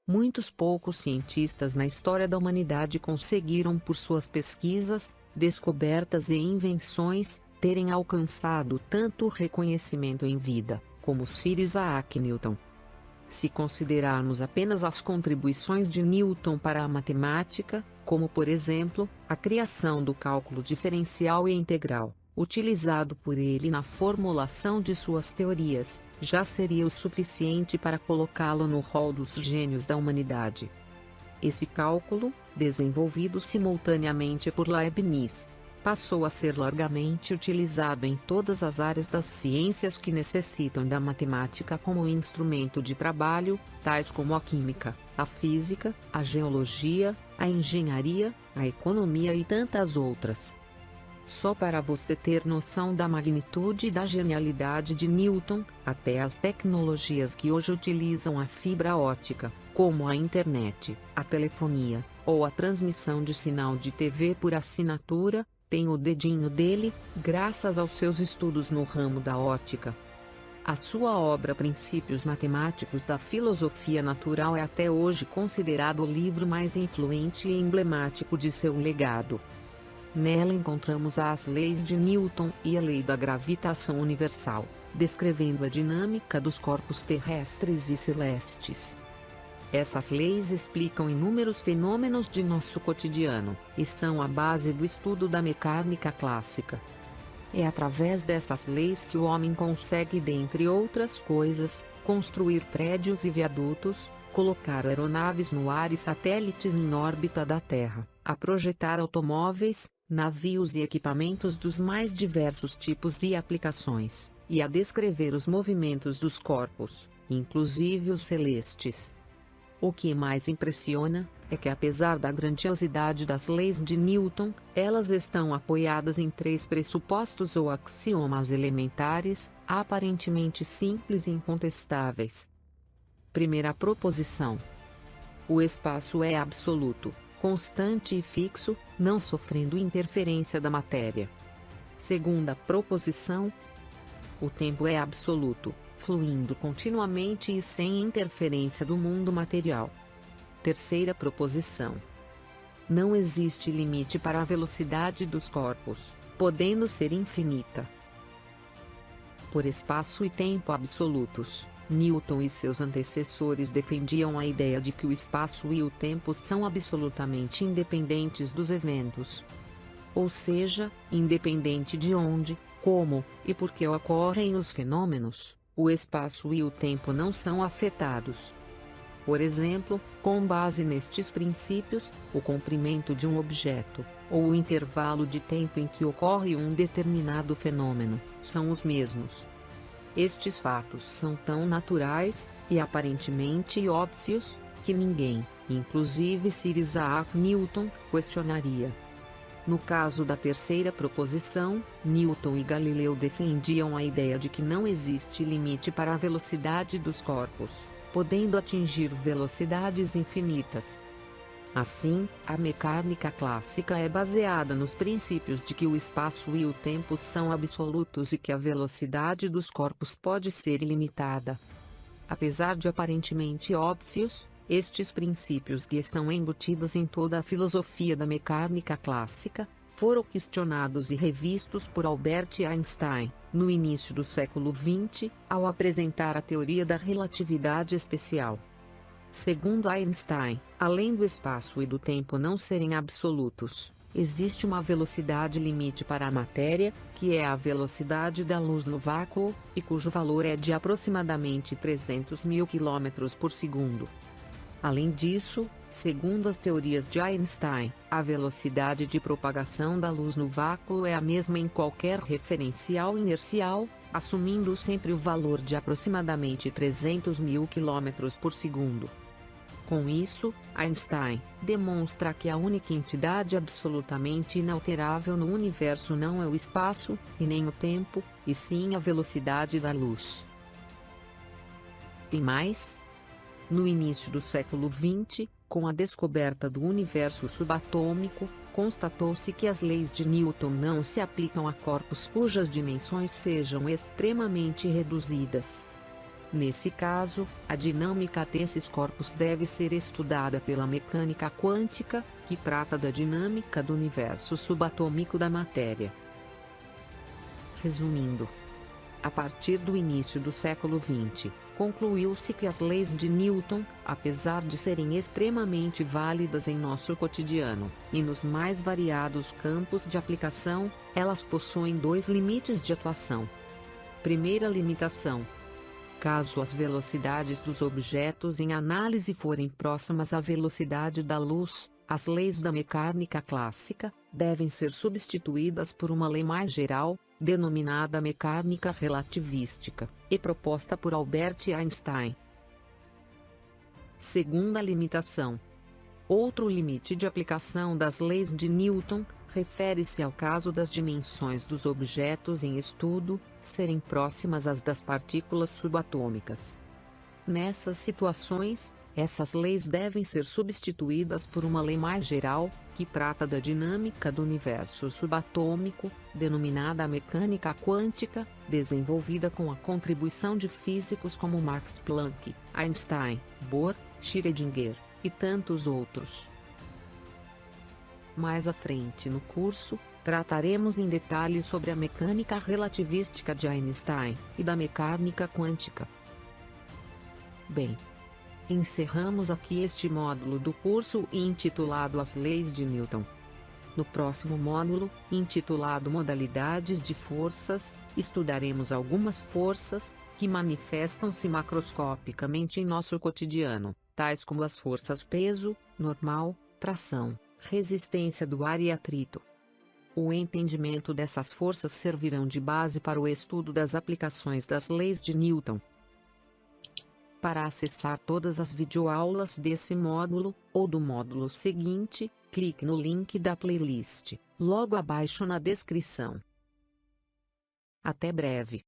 Muitos poucos cientistas na história da humanidade conseguiram, por suas pesquisas, descobertas e invenções, terem alcançado tanto reconhecimento em vida, como Sir Isaac Newton. Se considerarmos apenas as contribuições de Newton para a matemática, como por exemplo, a criação do cálculo diferencial e integral, utilizado por ele na formulação de suas teorias, já seria o suficiente para colocá-lo no rol dos gênios da humanidade. Esse cálculo, desenvolvido simultaneamente por Leibniz, passou a ser largamente utilizado em todas as áreas das ciências que necessitam da matemática como instrumento de trabalho, tais como a química, a física, a geologia, a engenharia, a economia e tantas outras. Só para você ter noção da magnitude e da genialidade de Newton, até as tecnologias que hoje utilizam a fibra óptica, como a internet, a telefonia, ou a transmissão de sinal de TV por assinatura, tem o dedinho dele, graças aos seus estudos no ramo da óptica. A sua obra Princípios Matemáticos da Filosofia Natural é até hoje considerado o livro mais influente e emblemático de seu legado. Nela encontramos as leis de Newton e a lei da gravitação universal, descrevendo a dinâmica dos corpos terrestres e celestes. Essas leis explicam inúmeros fenômenos de nosso cotidiano, e são a base do estudo da mecânica clássica. É através dessas leis que o homem consegue, dentre outras coisas, construir prédios e viadutos, colocar aeronaves no ar e satélites em órbita da Terra, a projetar automóveis, navios e equipamentos dos mais diversos tipos e aplicações, e a descrever os movimentos dos corpos, inclusive os celestes. O que mais impressiona é que, apesar da grandiosidade das leis de Newton, elas estão apoiadas em 3 pressupostos ou axiomas elementares, aparentemente simples e incontestáveis. Primeira proposição: o espaço é absoluto, constante e fixo, não sofrendo interferência da matéria. Segunda proposição: o tempo é absoluto, fluindo continuamente e sem interferência do mundo material. Terceira proposição: não existe limite para a velocidade dos corpos, podendo ser infinita. Por espaço e tempo absolutos, Newton e seus antecessores defendiam a ideia de que o espaço e o tempo são absolutamente independentes dos eventos. Ou seja, independente de onde, como e por que ocorrem os fenômenos, o espaço e o tempo não são afetados. Por exemplo, com base nestes princípios, o comprimento de um objeto, ou o intervalo de tempo em que ocorre um determinado fenômeno, são os mesmos. Estes fatos são tão naturais, e aparentemente óbvios, que ninguém, inclusive Sir Isaac Newton, questionaria. No caso da terceira proposição, Newton e Galileu defendiam a ideia de que não existe limite para a velocidade dos corpos, podendo atingir velocidades infinitas. Assim, a mecânica clássica é baseada nos princípios de que o espaço e o tempo são absolutos e que a velocidade dos corpos pode ser ilimitada. Apesar de aparentemente óbvios, estes princípios que estão embutidos em toda a filosofia da mecânica clássica, foram questionados e revistos por Albert Einstein, no início do século XX, ao apresentar a teoria da relatividade especial. Segundo Einstein, além do espaço e do tempo não serem absolutos, existe uma velocidade limite para a matéria, que é a velocidade da luz no vácuo, e cujo valor é de aproximadamente 300 mil km por segundo. Além disso, segundo as teorias de Einstein, a velocidade de propagação da luz no vácuo é a mesma em qualquer referencial inercial, assumindo sempre o valor de aproximadamente 300 mil km por segundo. Com isso, Einstein demonstra que a única entidade absolutamente inalterável no universo não é o espaço, e nem o tempo, e sim a velocidade da luz. E mais, no início do século XX, Com a descoberta do universo subatômico, constatou-se que as leis de Newton não se aplicam a corpos cujas dimensões sejam extremamente reduzidas. Nesse caso, a dinâmica desses corpos deve ser estudada pela mecânica quântica, que trata da dinâmica do universo subatômico da matéria. Resumindo, a partir do início do século XX, concluiu-se que as leis de Newton, apesar de serem extremamente válidas em nosso cotidiano, e nos mais variados campos de aplicação, elas possuem dois limites de atuação. Primeira limitação: caso as velocidades dos objetos em análise forem próximas à velocidade da luz, as leis da mecânica clássica devem ser substituídas por uma lei mais geral, denominada mecânica relativística, e proposta por Albert Einstein. Segunda limitação. Outro limite de aplicação das leis de Newton refere-se ao caso das dimensões dos objetos em estudo serem próximas às das partículas subatômicas. Nessas situações, essas leis devem ser substituídas por uma lei mais geral, que trata da dinâmica do universo subatômico, denominada mecânica quântica, desenvolvida com a contribuição de físicos como Max Planck, Einstein, Bohr, Schrödinger, e tantos outros. Mais à frente no curso, trataremos em detalhes sobre a mecânica relativística de Einstein e da mecânica quântica. Bem, encerramos aqui este módulo do curso intitulado As Leis de Newton. No próximo módulo, intitulado Modalidades de Forças, estudaremos algumas forças que manifestam-se macroscopicamente em nosso cotidiano, tais como as forças peso, normal, tração, resistência do ar e atrito. O entendimento dessas forças servirão de base para o estudo das aplicações das leis de Newton. Para acessar todas as videoaulas desse módulo, ou do módulo seguinte, clique no link da playlist, logo abaixo na descrição. Até breve.